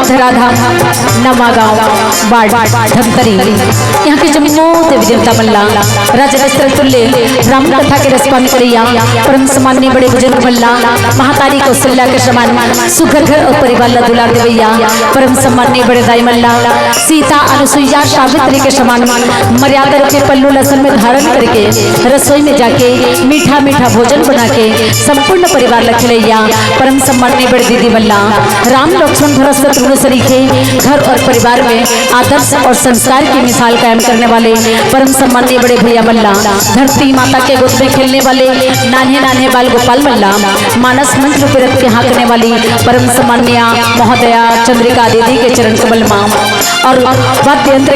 धराधा नमागांव ward Dhamtari यहाँ के जम्मू देवी देवता मल्ला राजा दशरथ तुल्य राम कथा के रसपान करिया परम सम्मान्य बड़े बुजुर्ग मल्ला महातारी कौशल्या के समान सुखर घर और परिवार ला दुलार देवैया परम सम्मान्य बड़े दाई मल्ला सीता अनुसुईया सावित्री के समान मर्यादा के पल्लू लसन में धारण करके रसोई में जाके मीठा मीठा भोजन बना के संपूर्ण परिवार ला खिलैया परम सम्मान्य बड़े दीदी मल्ला राम लक्ष्मण भरत शत्रुघ्न सरीखे घर और परिवार में आदर्श और संस्कार की मिसाल कायम करने वाले परम सम्मान्य बड़े भैया मल्ला धरती माता के गोद में खेलने वाले नान्हे नान्हे बाल गोपाल मल्ला मानस मंत्र पिरत के हाँकने वाली परम सम्मान्य महोदया चंद्रिका दीदी के चरण कमल मां और वाद्य यंत्र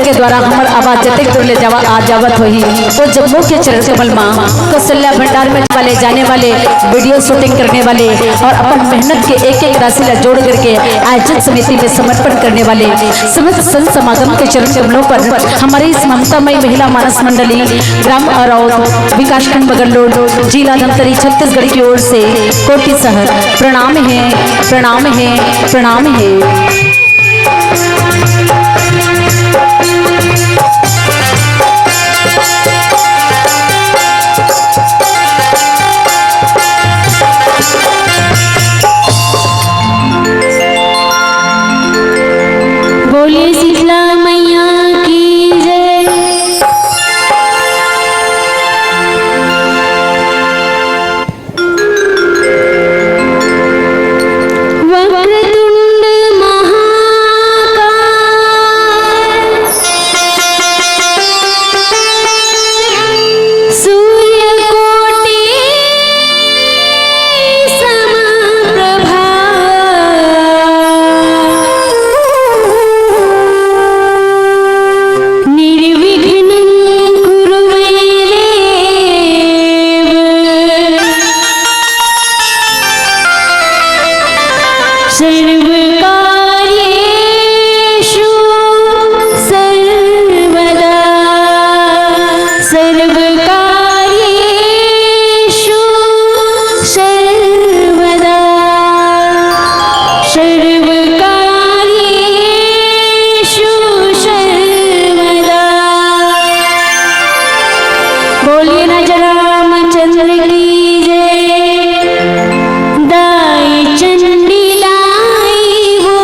के द्वारा हमार आवाज जतक दूर ले जावा आ जावत होही तो जम्मू के चरण कमल मां कौशल्या भंडार में वाले जाने वाले वीडियो शूटिंग करने वाले और अपन मेहनत के एक एक राशि ला जोड़ करके आयोजक समिति में समर्पण करने वाले समस्त संत समागम के चरण कमलों पर हमारी इस ममतामयी महिला मानस मंडली ग्राम और विकास खंड बगलरोड जिला धमतरी छत्तीसगढ़ की ओर से कोटि शहर प्रणाम है प्रणाम है प्रणाम है। बोलिए शीतला मैया की जय। वक्रतुंड महाकाय सूर्यकोटि समप्रभा निर्विघ्नं कुरु मे देव। सर्वकार्येषु सर्वदा सर्वकार्येषु सर्वदा सर्वकार्येषु सर्वदा। बोलिए राजा रामचंद्र की जय। दाई चंडी दाई वो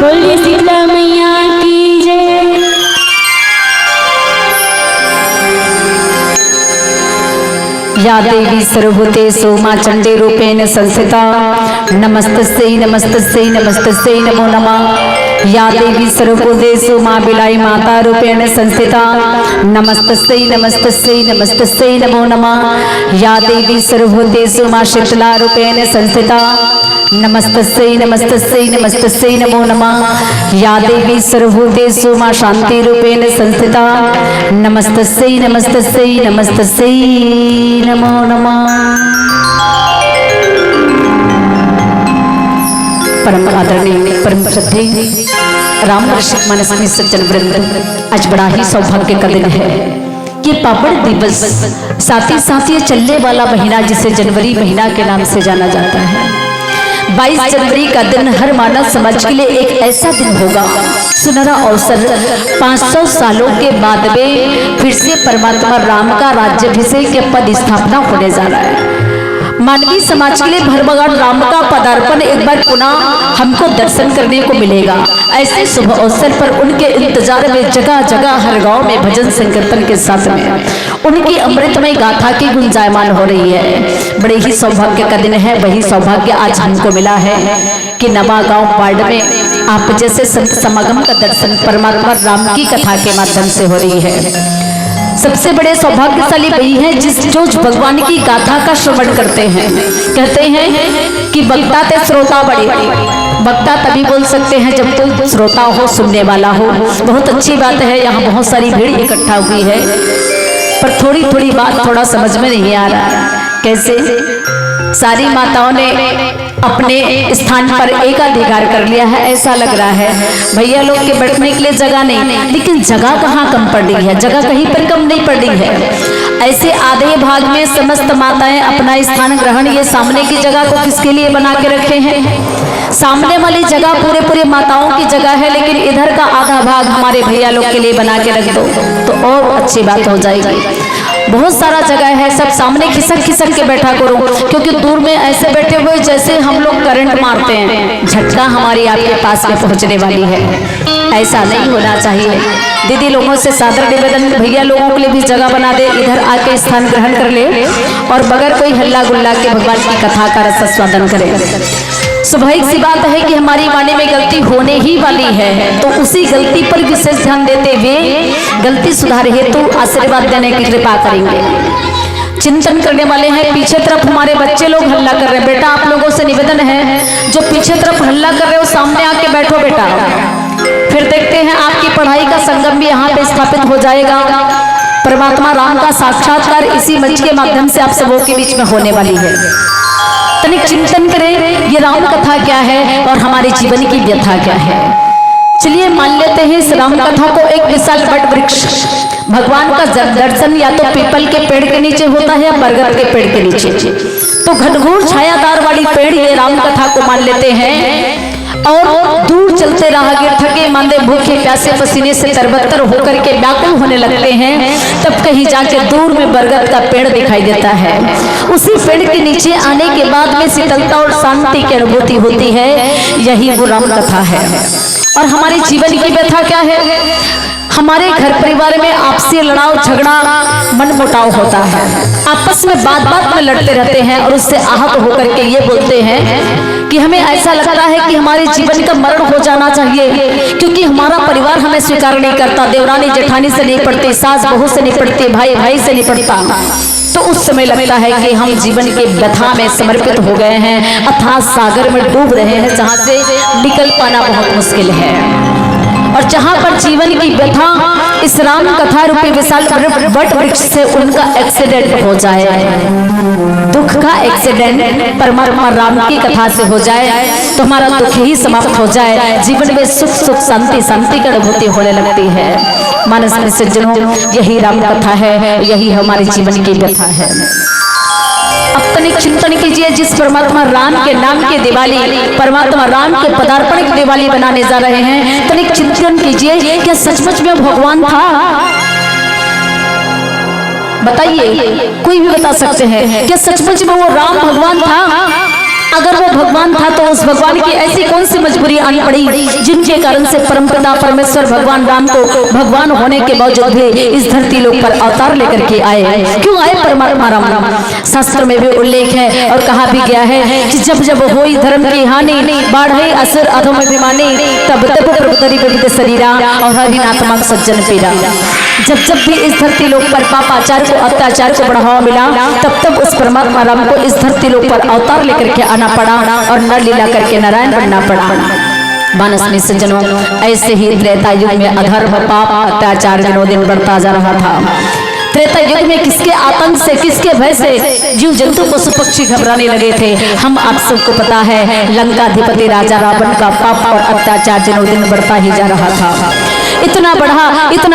बोलिए शीतला मैया की जय। या देवी सर्वभूतेषु मा चंडी रूपेण संस्थिता नमस्तस्यै नमस्तस्यै नमस्तस्यै नमो नमः। या देवी सर्वभूतेषु मा बिलाई माता रूपेण संस्थिता नमस्तस्यै नमस्तस्यै नमस्तस्यै नमो नमः। या देवी सर्वभूतेषु मा शीतला रूपेण संस्थिता नमस्तस्यै नमस्तस्यै नमस्तस्यै नमो नमः। या देवी सर्वभूतेषु मा शांति रूपेण संस्थिता नमस्तस्यै नमस्तस्यै नमस्तस्यै नमो नमः। परम आदरणीय परम श्रद्धेय राम रसिक मानस में सज्जन वृंद, आज बड़ा ही सौभाग्य का दिन है। ये पावन दिवस साथ ही ये चलने वाला महीना जिसे जनवरी महीना के नाम से जाना जाता है। 22 जनवरी का दिन हर मानव समाज के लिए एक ऐसा दिन होगा, सुनहरा अवसर 500 सालों के बाद में फिर से परमात्मा राम का राज्याभिषेक के पद स्थापना होने जा रहा है। मानवीय समाज के लिए भगवान राम का पदार्पण एक बार पुनः हमको दर्शन करने को मिलेगा। ऐसे शुभ अवसर पर उनके इंतजार में जगह जगह हर गांव में भजन संकीर्तन के साथ में उनकी अमृतमय गाथा की गुंजायमान हो रही है। बड़े ही सौभाग्य का दिन है। वही सौभाग्य आज हमको मिला है कि नवागांव वार्ड में आप जैसे संत समागम का दर्शन परमात्मा राम की कथा के माध्यम से हो रही है। सबसे बड़े सौभाग्यशाली वही है जो भगवान की गाथा का श्रवण करते हैं। कहते हैं कि वक्ता ते श्रोता बड़े, वक्ता तभी बोल सकते हैं जब तो श्रोता हो, सुनने वाला हो। बहुत अच्छी बात है, यहाँ बहुत सारी भीड़ इकट्ठा हुई है, पर थोड़ी थोड़ी बात थोड़ा समझ में नहीं आ रहा। कैसे सारी माताओं ने अपने स्थान पर एकाधिकार कर लिया है, ऐसा लग रहा है। भैया लोग के बैठने के लिए जगह नहीं, लेकिन जगह कहाँ कम पड़ रही है, जगह कहीं पर कम नहीं पड़ रही है। ऐसे आधे भाग में समस्त माताएं अपना स्थान ग्रहण, ये सामने की जगह को किसके लिए बना के रखे हैं? सामने वाली जगह पूरे माताओं की जगह है, लेकिन इधर का आधा भाग हमारे भैया लोग के लिए बना के रख दो तो और अच्छी बात हो जाएगी। बहुत सारा जगह है, सब सामने खिसक खिसक के बैठा करो, क्योंकि दूर में ऐसे बैठे हुए जैसे हम लोग करंट मारते हैं, झटका हमारी आपके पास में पहुंचने वाली है। ऐसा नहीं होना चाहिए। दीदी लोगों से सादर निवेदन, भैया लोगों के लिए भी जगह बना दे, इधर आके स्थान ग्रहण कर ले और बगैर कोई हल्ला गुल्ला के भगवान की कथा का रस स्वादन करे। स्वाभाविक सी बात है कि हमारी वाणी में गलती होने ही वाली है, तो उसी गलती पर विशेष ध्यान देते हुए गलती सुधार हेतु आशीर्वाद देने की कृपा करेंगे। चिंतन करने वाले हैं। पीछे तरफ हमारे बच्चे लोग हल्ला कर रहे हैं, बेटा आप लोगों से निवेदन है जो पीछे तरफ हल्ला कर रहे हो सामने आके बैठो बेटा। फिर देखते हैं आपकी पढ़ाई का संगम भी यहाँ पे स्थापित हो जाएगा। परमात्मा राम का साक्षात्कार इसी मंच के माध्यम से आप सबों के बीच में होने वाली है। तनिक चिंतन करें ये राम कथा क्या है और हमारे जीवन की व्यथा क्या है। चलिए मान लेते हैं इस राम कथा को एक विशाल वट वृक्ष, भगवान का दर्शन या तो पीपल के पेड़ के नीचे होता है या बरगद के पेड़ के नीचे, तो घनघोर छायादार वाली पेड़ ये राम कथा को मान लेते हैं। और दूर चलते राहगीर थके मांदे भूखे प्यासे पसीने से तरबतर होकर के व्याकुल होने लगते हैं, तब कहीं जाके दूर में बरगद का पेड़ दिखाई देता है। उसी पेड़ के नीचे आने के बाद में शीतलता और शांति की अनुभूति होती है। यही वो राम कथा है। और हमारे जीवन की व्यथा क्या है? हमारे घर परिवार में आपसी लड़ाव झगड़ा मन मुटाव होता है, आपस में बात बात में लड़ते रहते हैं और उससे आहत होकर के ये बोलते हैं कि हमें ऐसा लगता है कि हमारे जीवन का मरण हो जाना चाहिए, क्योंकि हमारा परिवार हमें स्वीकार नहीं करता। देवरानी जेठानी से नहीं पड़ती, सास बहू से नहीं पड़ती, भाई भाई से नहीं पड़ता। तो उस समय लगता है कि हम जीवन के व्यथा में समर्पित हो गए हैं, अथाह सागर में डूब रहे हैं जहाँ से निकल पाना बहुत मुश्किल है। और जहां पर जीवन की व्यथा इस राम कथा रूपी विशाल वट वृक्ष से उनका एक्सीडेंट हो जाए, दुख का एक्सीडेंट परमात्मा राम की कथा से हो जाए, तो हमारा दुख ही समाप्त हो जाए, जीवन में सुख सुख शांति शांति की अनुभूति होने लगती है। मानस में सज्जनों, यही राम कथा है, यही हमारे जीवन की व्यथा है। अब तनिक चिंतन कीजिए, जिस परमात्मा राम के नाम की दिवाली, परमात्मा राम के पदार्पण की दिवाली बनाने जा रहे हैं, तनिक चिंतन कीजिए क्या सचमुच में भगवान था? बताइए, कोई भी बता सकते हैं क्या सचमुच में वो राम भगवान था? अगर वो भगवान था तो उस भगवान की ऐसी कौन सी मजबूरी आनी पड़ी जिनके कारण से परमपिता परमेश्वर भगवान राम को भगवान होने के बावजूद भी इस धरती लोक पर अवतार लेकर के आए? क्यों आए परमात्मा राम? शास्त्र में भी उल्लेख है और कहा भी गया है कि जब जब होई धर्म की हानि, बाढ़े असुर अधम अभिमानी, तब तब प्रभुतरी विविध शरीरा और हरिनात्मक सज्जन पीरा। जब जब भी इस धरती लोक पर पापाचार को, अत्याचार को बढ़ावा मिला, तब तब उस परमात्मा राम को इस धरती लोक पर अवतार लेकर के आना पड़ा और नर लीला करके नारायण बनना पड़ा। मानस में सज्जनों, ऐसे ही त्रेता युग में अधर्म, पाप, अत्याचार दिनों दिन बढ़ता जा रहा था। त्रेता युग में किसके आतंक से, किसके भय से जीव जंतु पशु पक्षी घबराने लगे थे? हम आप सबको पता है, लंकाधिपति राजा रावण का पाप और अत्याचार दिनों दिन बढ़ता ही जा रहा था। इतना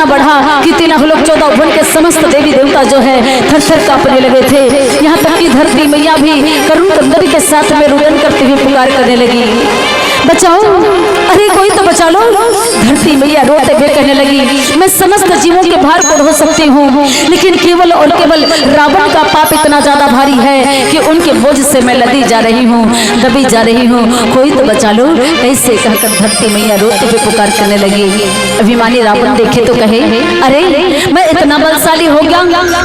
बढ़ा कि 13 लोक 14 भुवन के समस्त देवी देवता जो है थर थर कांपने लगे थे। यहाँ तक कि धरती मैया भी करुण कंदरी के साथ में रुदन करते हुए पुकार करने लगी, बचाओ, अरे कोई तो बचा लो। धरती मैया रोते हुए कहने लगी, मैं समस्त जीवों के भार को ढो सकती हूँ, लेकिन केवल और केवल रावण का पाप इतना ज्यादा भारी है कि उनके बोझ से मैं लदी जा रही हूँ, दबी जा रही हूँ, कोई तो बचा लो। ऐसे कहकर धरती मैया रोते हुए पुकार करने लगी। अभिमानी रावण देखे तो कहे, अरे मैं इतना बलशाली हो गया,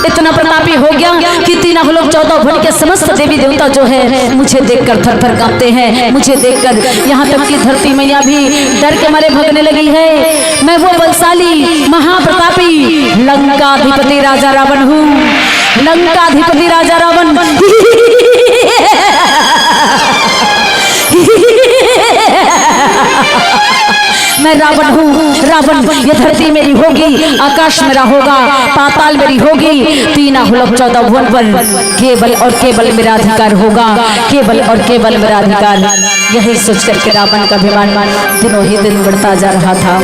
इतना प्रतापी हो गया कि 13 लोक 14 भुवन के समस्त देवी देवता जो है मुझे देखकर थर थर कांपते हैं। मुझे देखकर यहाँ तक कि धरती मैया भी डर के मारे भगने लगी है। मैं वो बलशाली महाप्रतापी लंकाधिपति राजा रावण हूँ, लंकाधिपति राजा रावण। मैं रावण हूँ, रावण। ये धरती मेरी होगी, आकाश मेरा होगा, पाताल मेरी होगी, 13 लोक 14 भुवन पर केवल और केवल मेरा अधिकार होगा, केवल और केवल मेरा अधिकार। यही सोच करके रावण का अभिमान दिनों ही दिन बढ़ता जा रहा था।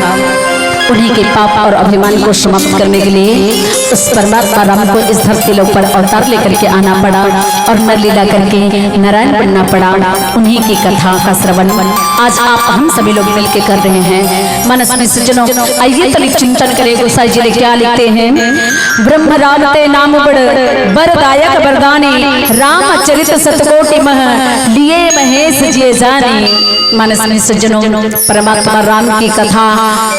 उन्हीं के पाप और अभिमान को समाप्त करने के लिए उस परमात्मा राम को इस धरती लोक पर अवतार लेकर के आना पड़ा और नर लीला करके नारायण बनना पड़ा। उन्हीं की कथा का श्रवण आज आप हम सभी लोग मिलकर कर रहे हैं। मनस में सज्जनों, आइए तनिक चिंतन करें गोसाई जी क्या लिखते हैं। ब्रह्म राम ते नाम बड़ वरदायक वरदानी, रामचरित सतकोटि मह लिए महेश जिए जानी। मानस में सज्जनों, परमात्मा राम की कथा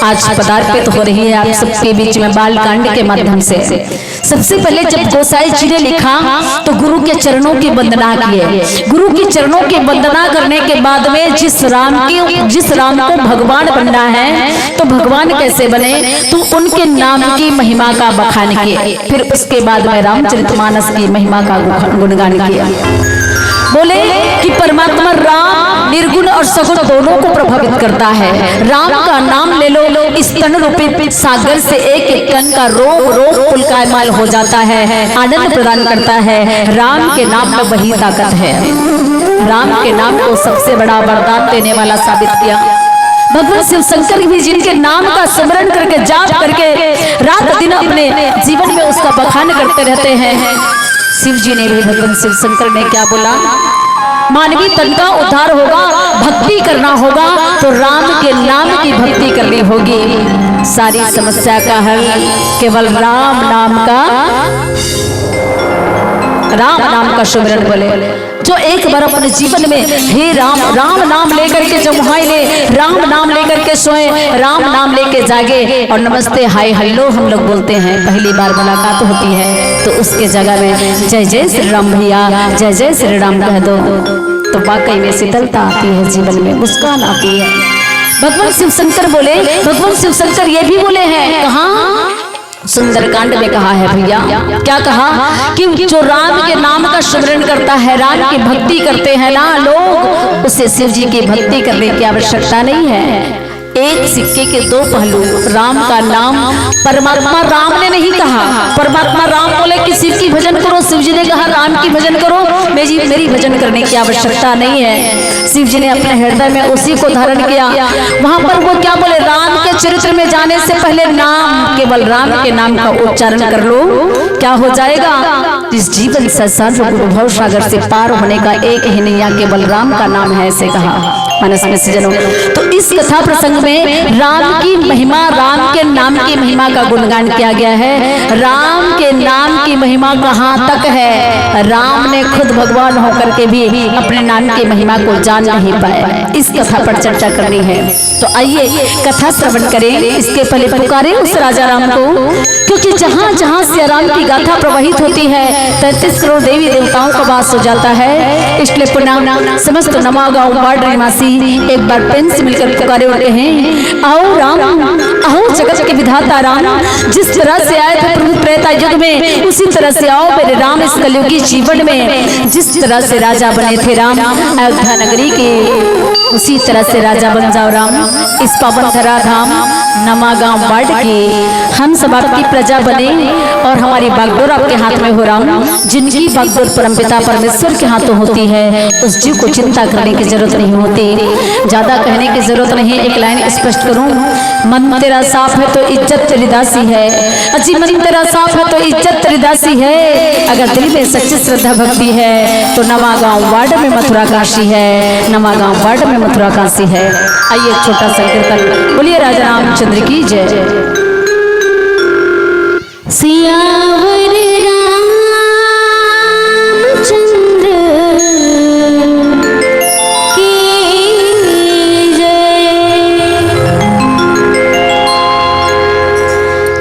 आज पदार्पित हो रही है आप सबके बीच में बाल कांड के माध्यम से। सबसे पहले जब गोसाई जी ने लिखा तो गुरु के चरणों की वंदना किए। गुरु के चरणों की वंदना करने के बाद में जिस राम को भगवान बनना है तो भगवान कैसे बने, तो उनके नाम की महिमा का बखान किए। फिर उसके बाद में रामचरितमानस की महिमा का गुणगान किया। बोले कि परमात्मा राम निर्गुण और सगुण दोनों को प्रभावित करता है। राम का नाम ले लो, इस तन रूपी सागर से एक एक कण का रोम रोम पुलकायमान हो जाता है, आनंद प्रदान करता है। राम के नाम में वही ताकत है। राम के नाम को सबसे बड़ा वरदान देने वाला साबित किया भगवान शिव शंकर भी, जिनके नाम का स्मरण करके जाप करके रात दिन अपने जीवन में उसका बखान करते रहते हैं। शिव जी ने भी, भगवान शिव शंकर ने क्या बोला, मानवीय तन का उद्धार होगा, भक्ति करना होगा तो राम के नाम की भक्ति करनी होगी। सारी समस्या का हल केवल राम नाम का सुमिरन बोले। जो एक बार अपने जीवन में हे राम राम नाम लेकर के जब वहां ले, राम नाम लेकर के सोए, राम नाम लेके जागे और नमस्ते हाय हेलो हम लोग बोलते हैं, पहली बार मुलाकात होती है तो उसके जगह में जय जय श्री राम भैया, जय जय श्री राम कह दो तो वाकई में शीतलता आती है, जीवन में मुस्कान आती है। भगवान शिव शंकर बोले, भगवान शिव शंकर ये भी बोले हैं, कहाँ सुंदरकांड में कहा है भैया, क्या कहा कि जो राम के नाम का स्मरण करता है, राम की भक्ति करते हैं ना लोग, उसे शिव जी की भक्ति करने की आवश्यकता नहीं है। एक सिक्के के दो पहलू। राम का नाम परमात्मा राम ने नहीं कहा, परमात्मा राम बोले कि शिव की भजन करो, शिव जी ने कहा राम की भजन करो, मेरी भजन करने की आवश्यकता नहीं है। शिव जी ने अपने हृदय में उसी को धारण किया। वहां पर वो क्या बोले, राम के चरित्र में जाने से पहले नाम, केवल राम के नाम का उच्चारण कर लो, क्या हो जाएगा, इस जीवन संसार भव सागर से पार होने का एक ही नैया केवल राम का नाम है, ऐसे कहा। मनस में सज्जनों, तो इस कथा प्रसंग में राम की महिमा, राम के नाम की महिमा का गुणगान किया गया है। राम के नाम की महिमा कहाँ तक है, राम ने खुद भगवान होकर के भी अपने नाम की महिमा को जान नहीं पाए। इस कथा पर चर्चा करनी है, तो आइए कथा श्रवण करें। इसके पहले पुकारे उस राजा राम को, क्योंकि जहाँ जहाँ से राम की गाथा प्रवाहित होती है 33 करोड़ देवी देवताओं का वास हो जाता है। इसलिए पुनः समस्त नमागांव वार्ड निवासी एक बार प्रेम से मिलकर पुकारे उठे हैं, आओ राम, आओ जगत के विधाता राम, जिस तरह से आए थे प्रभु त्रेता युग में, उसी तरह से आओ मेरे राम इस कलयुगी जीवन में। जिस तरह से राजा बने थे राम अयोध्या नगरी के, उसी तरह से राजा बन जाओ राम इस पावन धरा धाम नमागांव वार्ड के। हम सब आपकी प्रजा बने और हमारी बागडोर आपके हाथ में हो राम। जिनकी बागडोर परमपिता परमेश्वर के हाथों होती है, उस जीव को चिंता करने की जरूरत नहीं होती, ज्यादा कहने की जरूरत नहीं। एक लाइन स्पष्ट करूं, मन तेरा साफ है तो इज्जत तेरी दासी है। अजी मन तेरा साफ है तो इज्जत तेरी दासी है। अगर दिल में सच्ची श्रद्धा भक्ति है तो नमागांव वार्ड में मथुरा काशी है, नमागांव वार्ड में मथुरा काशी है। आइए छोटा सा कीर्तन, बोलिए राजा रामचंद्र की जय। सियावर रामचंद्र की जय।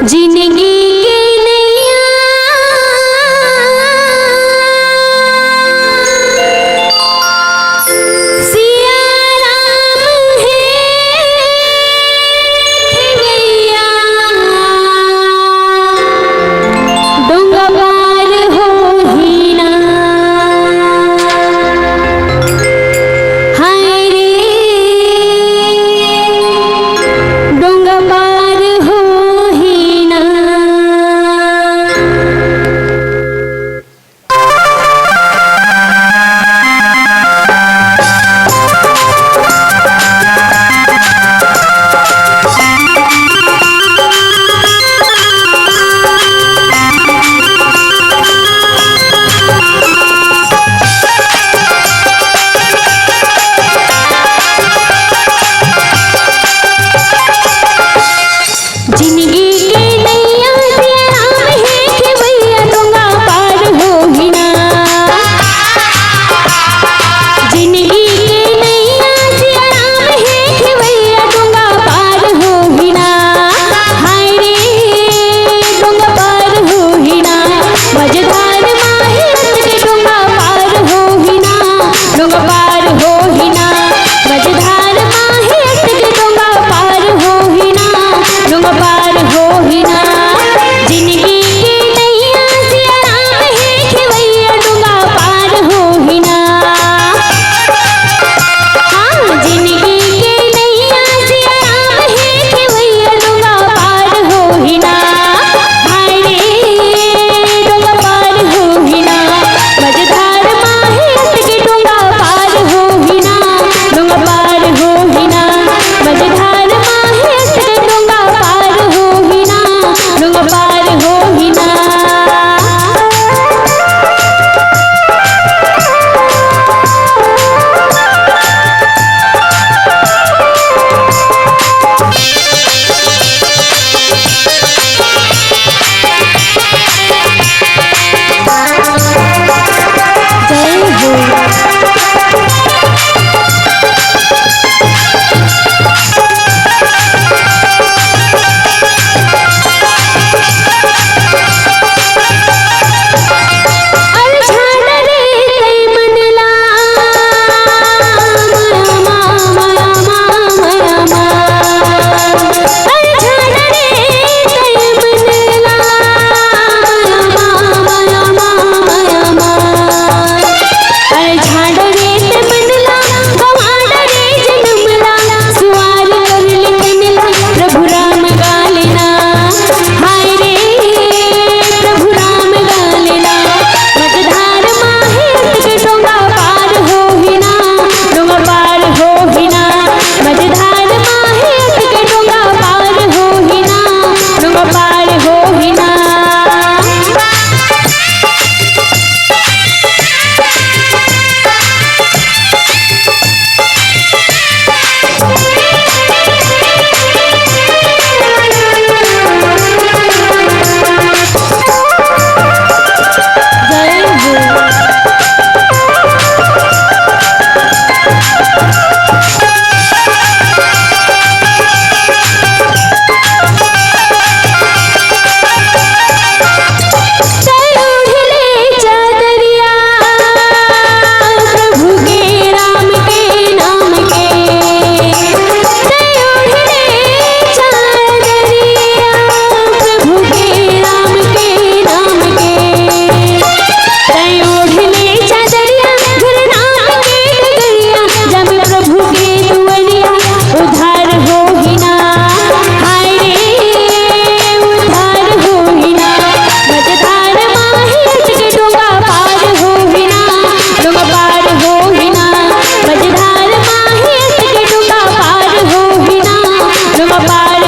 जिंदगी के नैया सिया राम है भैया।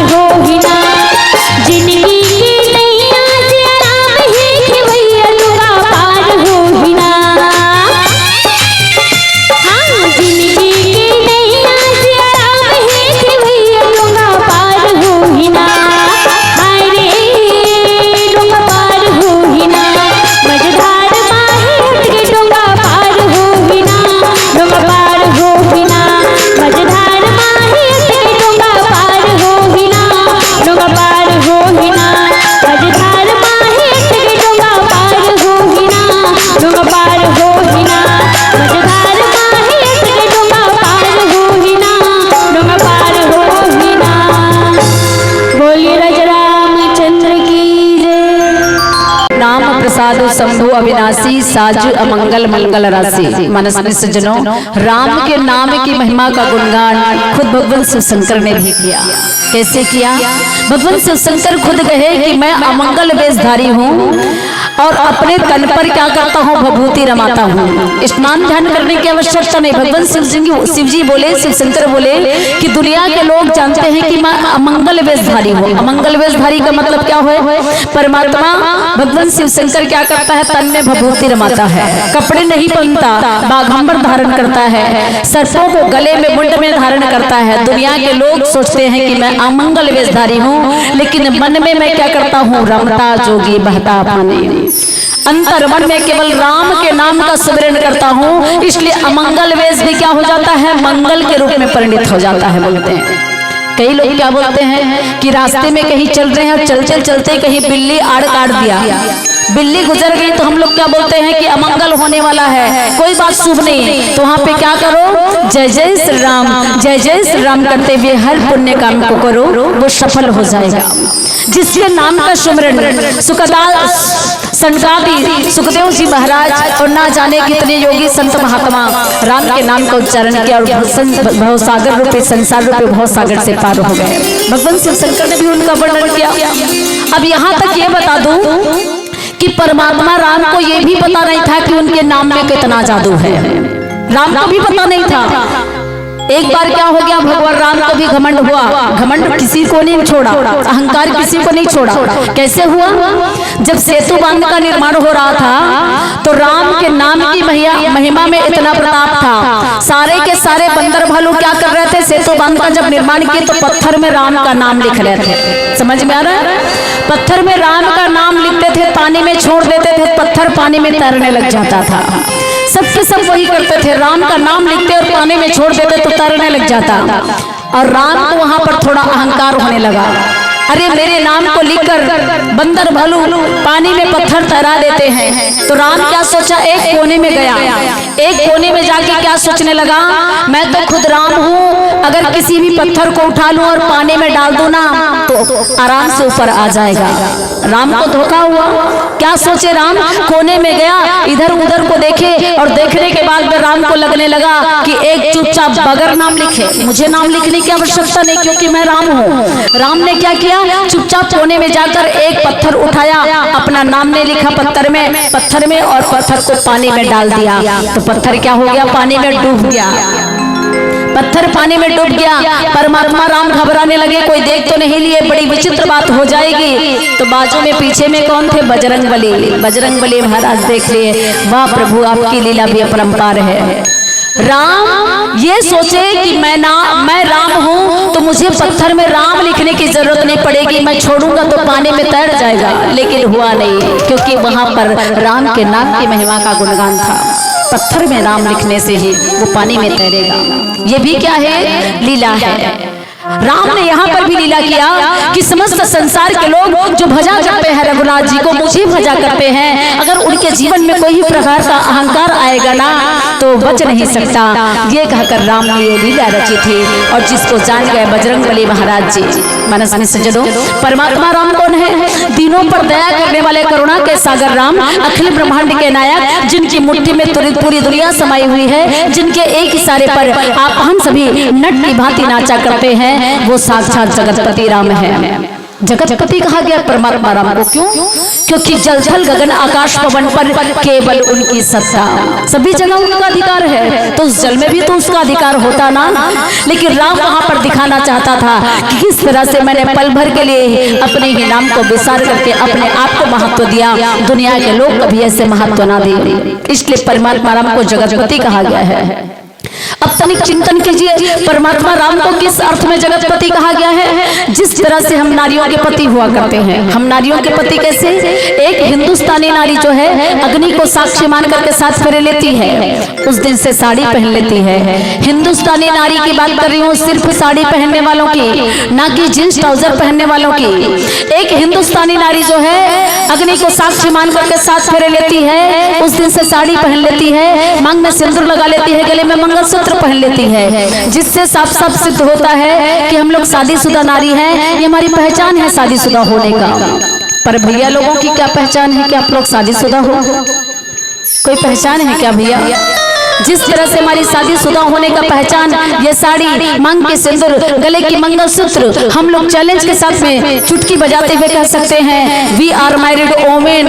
हो ही ना। जिंदगी की नैया सिया राम है खेवैया डोंगा पार हो ही ना। हाँ, जिंदगी की नैया सिया राम है खेवैया डोंगा पार हो ही ना। हाय रे डोंगा पार हो ही ना। मझधार माहे अटके डोंगा पार हो ही ना। डोंगा पार हो ही ना। मझधार माहे अटके डोंगा पार हो ही ना। डोंगा पार हो ही ना। मझधार माहे अटके डोंगा पार हो ही ना। डोंगा पार हो ही ना। मझधार माहे अटके डोंगा पार हो ही ना। डोंगा पार हो ही ना। बोलिए राजा रामचंद्र की जय। नाम प्रसाद शंभु अविनाशी साजु अमंगल मंगल राशि। मनस में सज्जनों, राम के नाम की महिमा का गुणगान खुद भगवान शिव शंकर ने भी किया। कैसे किया? भगवान शिव शंकर खुद कहे कि मैं अमंगल वेशधारी हूँ और अपने तन पर क्या करता हूँ, विभूति रमाता हूँ। स्नान ध्यान करने की आवश्यकता नहीं। भगवान शिव जी बोले, शिव शंकर बोले कि दुनिया के लोग जानते हैं कि मैं अमंगल वेशधारी हूँ। अमंगल वेशधारी का मतलब क्या है? परमात्मा भगवान शिव शंकर क्या करता है? तन में विभूति रमाता है, कपड़े नहीं पहनता, बाघंबर धारण करता है, सर्पों को गले में मुंड में धारण करता है। दुनिया के लोग सोचते हैं कि मैं अमंगल वेशधारी हूँ, लेकिन मन में मैं क्या करता हूँ? रमता जोगी बहता पानी। अंतर मन में केवल राम के नाम का स्मरण करता हूँ, इसलिए अमंगल वेश भी क्या हो जाता है? मंगल के रूप में परिणित हो जाता है। बोलते हैं कई लोग क्या बोलते हैं कि रास्ते में कहीं चल रहे हैं और चलते चलते कहीं बिल्ली आड़ काट दिया, बिल्ली गुजर गई, तो हम लोग क्या बोलते हैं कि अमंगल होने वाला है, कोई बात शुभ नहीं है। तो वहां पे क्या करो? जय जय श्री राम, जय जय श्री राम करते हुए हर पुण्य काम को करो, वो सफल हो जाएगा। जिसके नाम का सुमरन सनकादि सुखदेव जी महाराज और ना जाने कितने योगी संत महात्मा राम के नाम का उच्चारण किया और भवसागर रूपे संसार रूपे भवसागर से पार हो गए। भगवान शिव शंकर ने भी उनका वर्णन किया। अब यहाँ तक ये बता दूं कि परमात्मा राम को ये भी पता नहीं था कि उनके नाम में कितना जादू है। राम को भी पता नहीं था। एक बार क्या हो गया, भगवान राम को भी घमंड हुआ। घमंड किसी को नहीं छोड़ा, अहंकार किसी को नहीं छोड़ा। कैसे हुआ? जब सेतु बांध का निर्माण हो रहा था तो राम के नाम की महिमा में इतना प्रताप था, सारे के सारे बंदर भालू क्या कर रहे थे? सेतु बांध का जब निर्माण किए तो पत्थर में राम का नाम लिख रहे थे। समझ में आ रहा है? पत्थर में राम का नाम लिखते थे, पानी में छोड़ देते थे, पत्थर पानी में तैरने लग जाता था। सबके सब वही करते थे, राम का नाम लिखते और पानी में छोड़ देते तो तैरने लग जाता। और राम को वहां पर थोड़ा अहंकार होने लगा, अरे मेरे नाम को लिखकर बंदर भालू पानी में पत्थर तैरा देते हैं। तो राम क्या सोचा? एक कोने में गया, एक कोने में जाके क्या सोचने लगा? मैं तो खुद राम हूँ, अगर किसी भी पत्थर को उठा लूं और पानी में डाल दूं ना तो आराम से ऊपर आ जाएगा। राम को धोखा हुआ। क्या सोचे राम? कोने में गया, इधर उधर को देखे और देखने के बाद में राम को लगने लगा कि एक चुपचाप बगैर नाम लिखे, मुझे नाम लिखने की आवश्यकता नहीं क्योंकि मैं राम हूँ। राम ने क्या किया? चुपचाप कोने में जाकर एक पत्थर उठाया, अपना नाम ने लिखा पत्थर में और पत्थर को पानी में डाल दिया। तो पत्थर क्या हो गया? पानी में डूब गया। पत्थर पानी में डूब गया। परमात्मा राम घबराने लगे, कोई देख तो नहीं लिए, बड़ी विचित्र बात हो जाएगी। तो बाजू में पीछे में कौन थे? बजरंगबली। बजरंगबली महाराज देख लिए, वाह प्रभु आपकी लीला भी अपरंपार है। राम ये सोचे कि मैं राम हूँ तो मुझे पत्थर में राम लिखने की जरूरत नहीं पड़ेगी, मैं छोड़ूंगा तो पानी में तैर जाएगा। लेकिन हुआ नहीं, क्योंकि वहां पर राम के नाम की महिमा का गुणगान था। पत्थर में राम लिखने से ही वो पानी में तैरेगा। ये भी क्या है? लीला है। राम ने यहाँ पर भी लीला किया कि समस्त संसार के लोग जो भजा करते हैं रघुनाथ जी को, मुझे भजा करते हैं, अगर उनके जीवन में कोई प्रकार का अहंकार आएगा ना तो बच नहीं सकता। ये कहकर राम ने ये लीला रची थी और जिसको जान गए बजरंगबली महाराज जी। मनस में सज्जनों, परमात्मा राम कौन है? दिनों पर दया करने वाले, करुणा के सागर राम, अखिल ब्रह्मांड के नायक, जिनकी मुट्ठी में पूरी दुनिया समाई हुई है, जिनके एक इशारे पर आप हम सभी नट की भांति नाचा करते हैं, वो साक्षात जगतपति राम है। जगतपति कहा गया परमात्मा राम को। क्यों? क्योंकि जल थल गगन आकाश पवन पर केवल उनकी सत्ता, सभी जगह उनका अधिकार है, तो उस जल में भी तो उसका अधिकार होता ना। लेकिन राम वहां पर दिखाना चाहता था कि किस तरह से मैंने पल भर के लिए अपने ही नाम को विसार करके अपने आप को महत्व दिया, दुनिया के लोग कभी ऐसे महत्व ना दिए, इसलिए परमात्मा राम को जगतपति कहा गया है। अब तनिक चिंतन कीजिए, परमात्मा राम को किस अर्थ में जगतपति कहा गया है? जिस तरह से हम नारियों के पति हुआ करते हैं, हम नारियों के पति कैसे? एक हिंदुस्तानी नारी जो है अग्नि को साक्षी मान करके 7 फेरे लेती है, उस दिन से साड़ी पहन लेती है। हिंदुस्तानी नारी की बात कर रही हूँ, सिर्फ साड़ी पहनने वालों की, ना कि जींस ट्राउजर पहनने वालों की। एक हिंदुस्तानी नारी जो है अग्नि को साक्षी मान करके 7 फेरे लेती है, उस दिन से साड़ी पहन लेती है, मांग में सिंदूर लगा लेती है, गले में मंगलसूत्र पहन लेती है, जिससे साफ साफ सिद्ध होता है कि हम लोग शादीशुदा नारी हैं, ये हमारी पहचान है शादीशुदा होने का। पर भैया लोगों की क्या पहचान है कि आप लोग शादीशुदा हो? कोई पहचान है क्या भैया? जिस तरह से हमारी शादीशुदा होने का पहचान ये साड़ी, मांग के सिंदूर, गले की मंगलसूत्र, हम लोग चैलेंज के साथ में चुटकी बजाते हुए कह सकते हैं वी आर मैरिड वोमेन,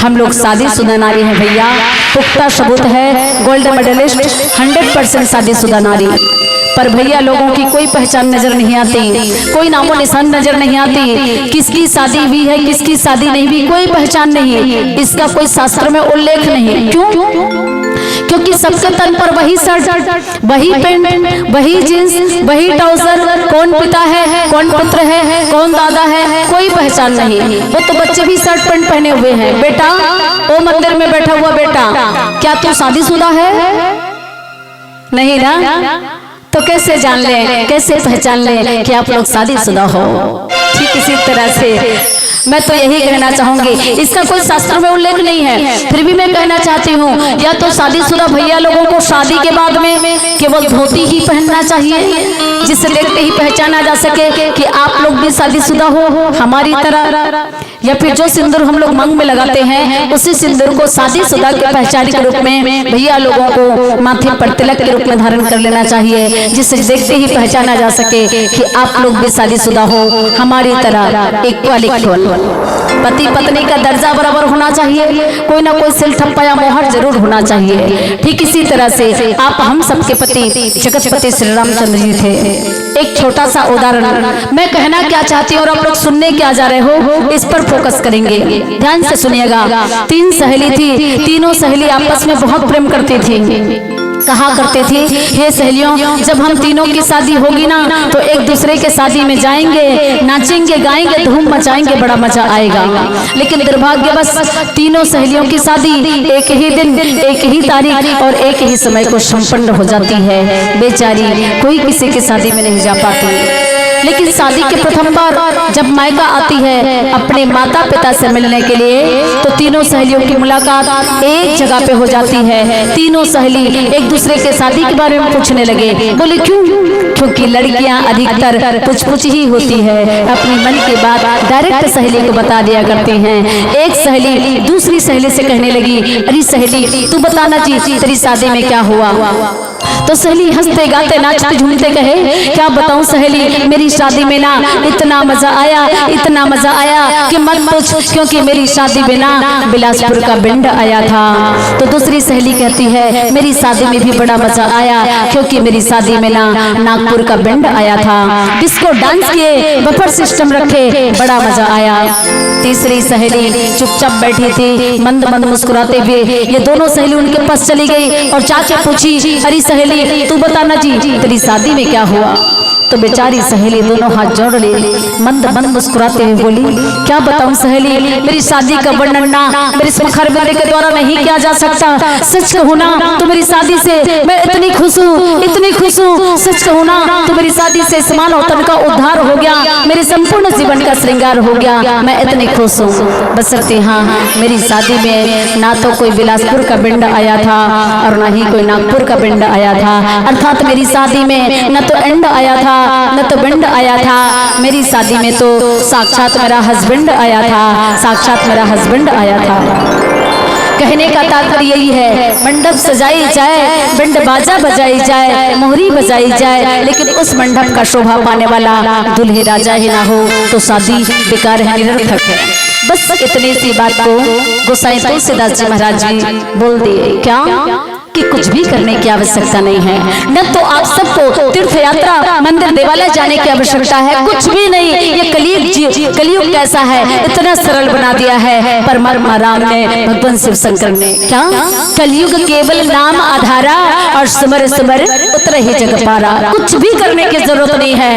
हम लोग शादीशुदा नारी हैं भैया। पुख्ता सबूत है, गोल्ड मेडलिस्ट, 100% शादीशुदा नारी। पर भैया लोगों की कोई पहचान नजर नहीं आती, कोई नामो निशान नजर नहीं आती, किसकी शादी हुई है किसकी शादी नहीं हुई कोई पहचान नहीं, इसका कोई शास्त्र में उल्लेख नहीं। क्यों? क्योंकि सबके तन पर वही शर्ट, वही पैंट, वही जींस, वही ट्राउजर, कौन पिता है, कौन पुत्र है, कौन दादा है, कोई पहचान नहीं। वो तो बच्चे भी शर्ट पैंट पहने हुए हैं। बेटा, ओ मंदिर में बैठा हुआ बेटा, क्या तू शादीशुदा है? नहीं ना, तो कैसे जान ले, कैसे पहचान ले कि आप लोग शादीशुदा हो? ठीक इसी तरह से मैं तो यही कहना चाहूंगी, इसका कोई शास्त्र में उल्लेख नहीं है, फिर भी मैं कहना चाहती हूँ या तो शादीशुदा भैया लोगों को शादी के बाद में केवल धोती ही पहनना चाहिए, जिससे देखते ही पहचाना जा सके कि आप लोग भी शादीशुदा हो हमारी तरह, या फिर जो सिंदूर हम लोग मांग में लगाते हैं उसी सिंदूर को शादीशुदा के पहचान के रूप में भैया लोगों को माथे पर तिलक के रूप में धारण कर लेना चाहिए, जिससे देखते ही पहचाना जा सके कि आप लोग भी शादीशुदा हो हमारी तरह। इक्वल पति पत्नी का दर्जा बराबर होना चाहिए, कोई ना कोई सिल ठप्पा या मोहर जरूर होना चाहिए। ठीक इसी तरह से आप हम सबके पति जगतपति श्री रामचंद्र जी थे। एक छोटा सा उदाहरण मैं कहना क्या चाहती हूँ और आप लोग सुनने क्या जा रहे हो, इस पर फोकस करेंगे, ध्यान से सुनिएगा। 3 सहेली थी, तीनों सहेली आपस में बहुत प्रेम करती थी। कहा करते थे, हे सहेलियों, जब हम तीनों की शादी होगी ना तो एक दूसरे के शादी में जाएंगे, नाचेंगे, गाएंगे, धूम मचाएंगे, बड़ा मजा आएगा। लेकिन दुर्भाग्यवश तीनों सहेलियों की शादी एक ही दिन, एक ही तारीख और एक ही समय को संपन्न हो जाती है। बेचारी कोई किसी की शादी में नहीं जा पाती। लेकिन शादी के प्रथम बार जब मायका आती है अपने माता पिता से मिलने के लिए, तो तीनों सहेलियों की मुलाकात एक जगह पे हो जाती है। तीनों सहेली एक दूसरे के शादी के बारे में पूछने लगे। बोले क्यों? क्योंकि लड़कियां अधिकतर पूछ ही होती है, अपनी मन की बात डायरेक्ट सहेली को बता दिया करती हैं। एक सहेली दूसरी सहेली से कहने लगी, अरे सहेली तू बताना जी तेरी शादी में क्या हुआ? तो सहेली हंसते गाते नाचते झूमते कहे, क्या बताऊं सहेली, मेरी शादी में ना इतना मजा आया, इतना मजा आया कि मत पूछ, क्योंकि मेरी शादी में ना बिलासपुर का बैंड आया था। तो दूसरी सहेली कहती है, मेरी शादी में भी बड़ा मजा आया, क्योंकि मेरी शादी में ना नागपुर का बैंड आया था, डिस्को डांस किए, बफर सिस्टम रखे, बड़ा मजा आया। तीसरी सहेली चुपचाप बैठी थी, मंद मंद मुस्कुराते हुए। ये दोनों सहेली उनके पास चली गई और चाचा पूछी, अरे सहेली तू बताना जी तेरी शादी में क्या हुआ? तो बेचारी सहेली दोनों हाथ जोड़ ले, मंद मंद मुस्कुराते हुए बोली, क्या बताऊं सहेली, मेरी शादी का वर्णन ना मेरे मुखर बिंदु के द्वारा नहीं किया जा सकता। सच कहूं ना तो मेरी शादी से मैं इतनी खुश हूँ, इतनी खुश हूँ। सच कहूं ना तो मेरी शादी से समान औतन का उद्धार हो गया, मेरे संपूर्ण जीवन का श्रृंगार हो गया, मैं इतनी खुश हूँ। बसरते हाँ मेरी शादी में ना तो कोई बिलासपुर का बैंड आया था और ना ही कोई नागपुर का बैंड आया था, अर्थात मेरी शादी में न तो एंड आया था न तो बैंड आया था, मेरी शादी में तो साक्षात मेरा हस्बैंड आया था, साक्षात मेरा हस्बैंड आया था। कहने का तात्पर्य यही है, मंडप सजाई जाए, बंड बाजा बजाई जाए, मोहरी बजाई जाए, लेकिन उस मंडप का शोभा पाने वाला दुल्हे राजा ही ना हो तो शादी बेकार है, निरर्थक है। बस इतनी सी बात को गोसाई तुलसीदास जी महाराज जी बोल दिए क्या कि कुछ भी करने की आवश्यकता नहीं है। न तो आप सबको तीर्थ यात्रा मंदिर देवालय जाने की आवश्यकता है, कुछ भी नहीं। ये कलयुग कैसा है, इतना सरल बना दिया है परमात्मा राम ने, भगवान शिव शंकर ने। क्या कलयुग केवल नाम आधारा और सिमर सिमर उतर ही जग पारा। कुछ भी करने की जरूरत नहीं है।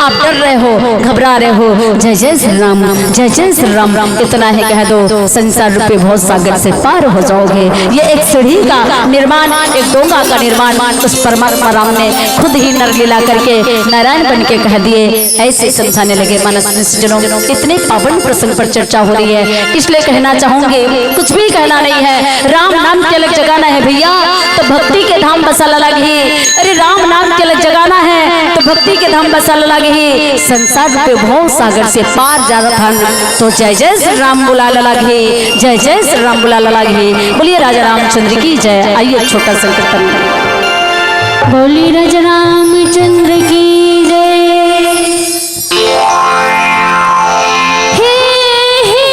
आप डर रहे हो, घबरा रहे हो, जय जय श्री राम, जय जय श्री राम, इतना है कह दो, संसार रूपी भव सागर से पार हो जाओगे। ये एक सीढ़ी का निर्माण, एक डोंगा का निर्माण उस परमात्मा राम ने खुद ही नर लीला करके नारायण बन के कह दिए। ऐसे समझाने लगे मानस जनों। इतने पावन प्रसंग पर चर्चा हो रही है, इसलिए कहना चाहूंगे कुछ भी कहना नहीं है। राम नाम के अलग जगाना है भैया तो भक्ति के धाम बसाला लगी। अरे राम नाम के अलग जगाना है तो भक्ति के धाम बसाला लगी। संसार पे भव सागर से पार जा रहा था तो जय जय श्री राम बुलाला लगी, जय जय श्री राम बुलाला लगी। बोलिए राजा रामचंद्र की जय। आइए छोटा संकीर्तन बोली राजा रामचंद्र की जय। हे हे हे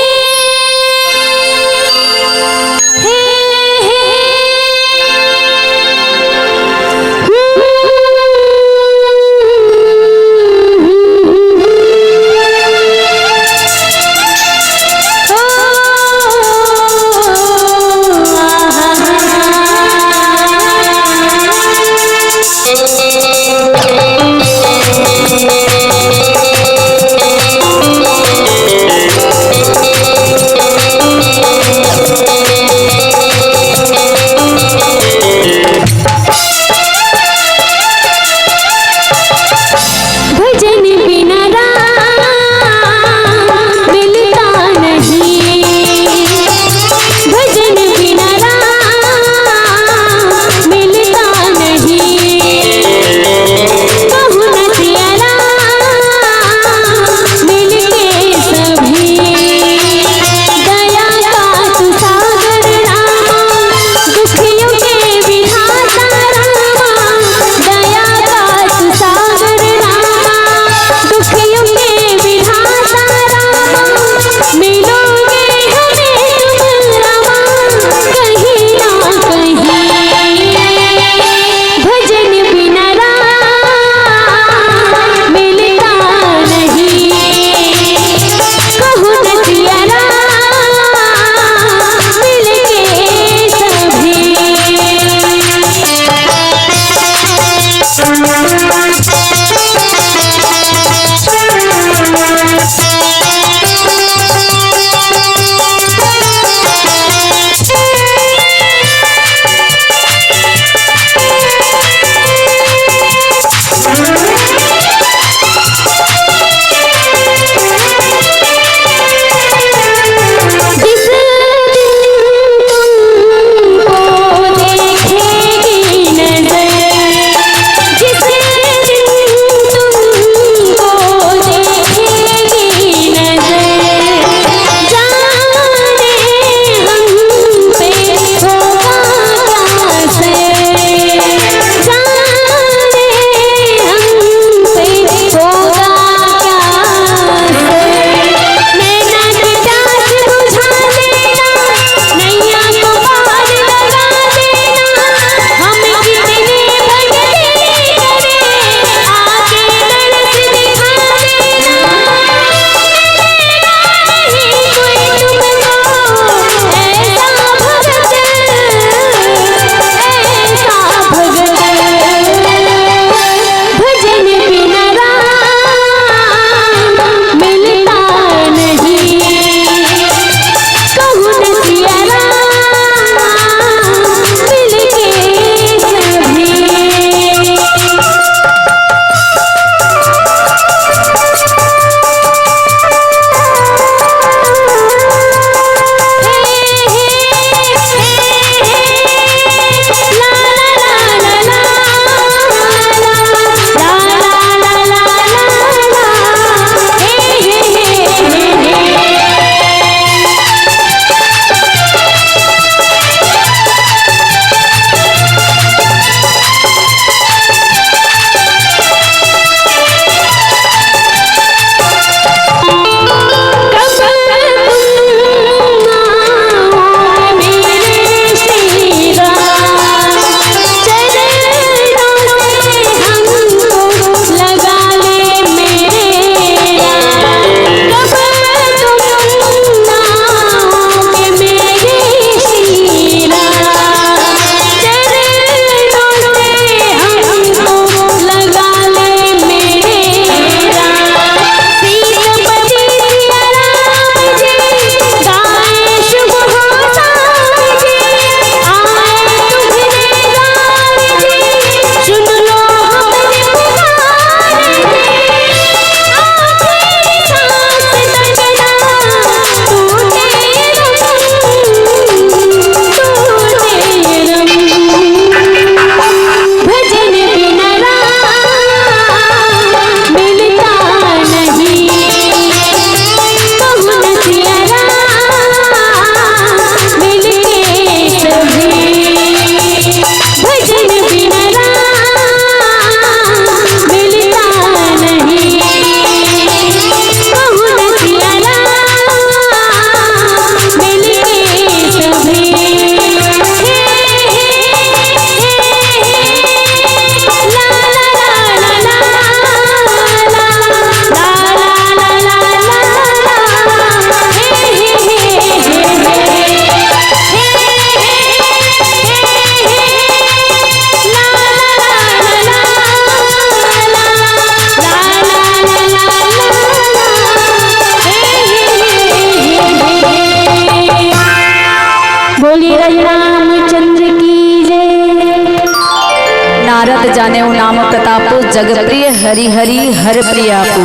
जाने वो नाम प्रताप जग प्रिय हरि हरि हर प्रिय आपो।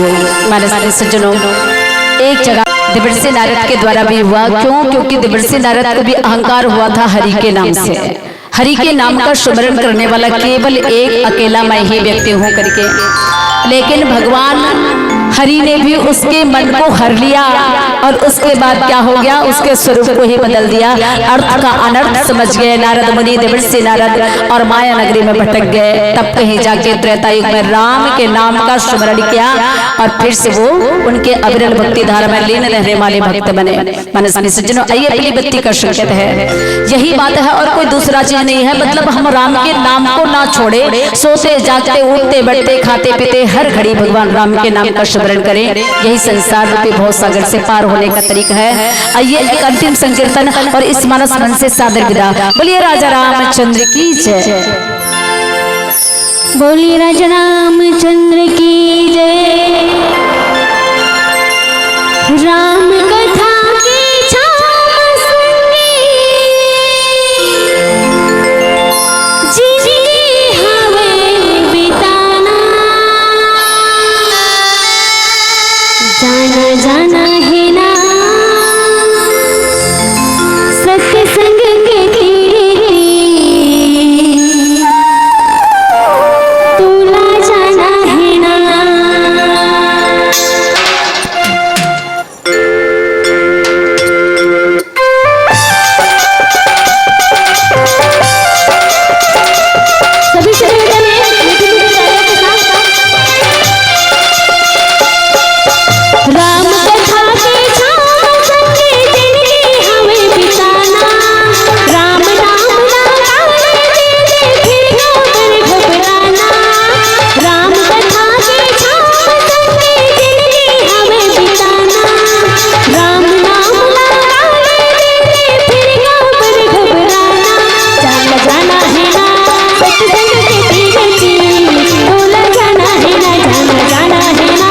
मानस सज्जनों, एक जगह देवर्षि नारद के द्वारा भी हुआ। क्यों? क्योंकि देवर्षि नारद को भी अहंकार हुआ था हरि के नाम से। हरि के नाम का सुमरण करने वाला केवल एक अकेला मैं ही व्यक्ति हूँ करके, लेकिन भगवान हरि ने भी उसके मन को हर लिया और उसके बाद क्या हो गया, उसके स्वरूप को ही बदल दिया। अर्थ का अनर्थ समझ गए नारद मुनि, देवर्षि नारद, और माया नगरी में भटक गए। तब कहीं जाके त्रेता युग में राम के नाम का स्मरण किया और फिर से वो उनके अविरल भक्ति धारा में लीन रहने वाले भक्त बने। मनसानी सज्जनों, आइए पीली बत्ती का संकेत है, यही बात है और कोई दूसरा चीज नहीं है। मतलब हम राम के नाम को ना छोड़े, सोते जागते उठते बैठते खाते पीते हर घड़ी भगवान राम के नाम का स्मरण करें। यही संसार रूपी भव सागर से पार होने का तरीका है। आइए एक अंतिम संकीर्तन और इस मानस मन से सादर विदा। बोलिए राजा रामचंद्र की जय। बोलिए राजा रामचंद्र की जय। राम कथा की छाम सुनी, जिंदगी हवे बिताना, जाना जाना है ना सत्संग के तीरे, तूला जाना है ना। सभी चले राम कथा के छाम संगे जिंदगी हमें बिताना, राम नाम ना गाए फिर पर घबराना, राम कथा के छाम संगे जिंदगी हमें बिताना, राम नाम ना गाए फिर पर घबराना, जाना जाना है ना सत्संग के तीरे तीर, बोला जाना है ना, जाना जाना है ना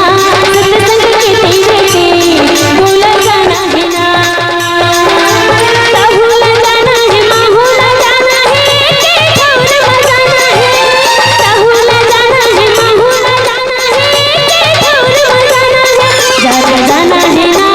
सत्संग के तीरे तीर, बोला जाना है ना। तहुला जाना है, माहुला जाना है, के ठौर बजाना है, तहुला जाना है, माहुला जाना है, के ठौर बजाना है, जाना जाना है ना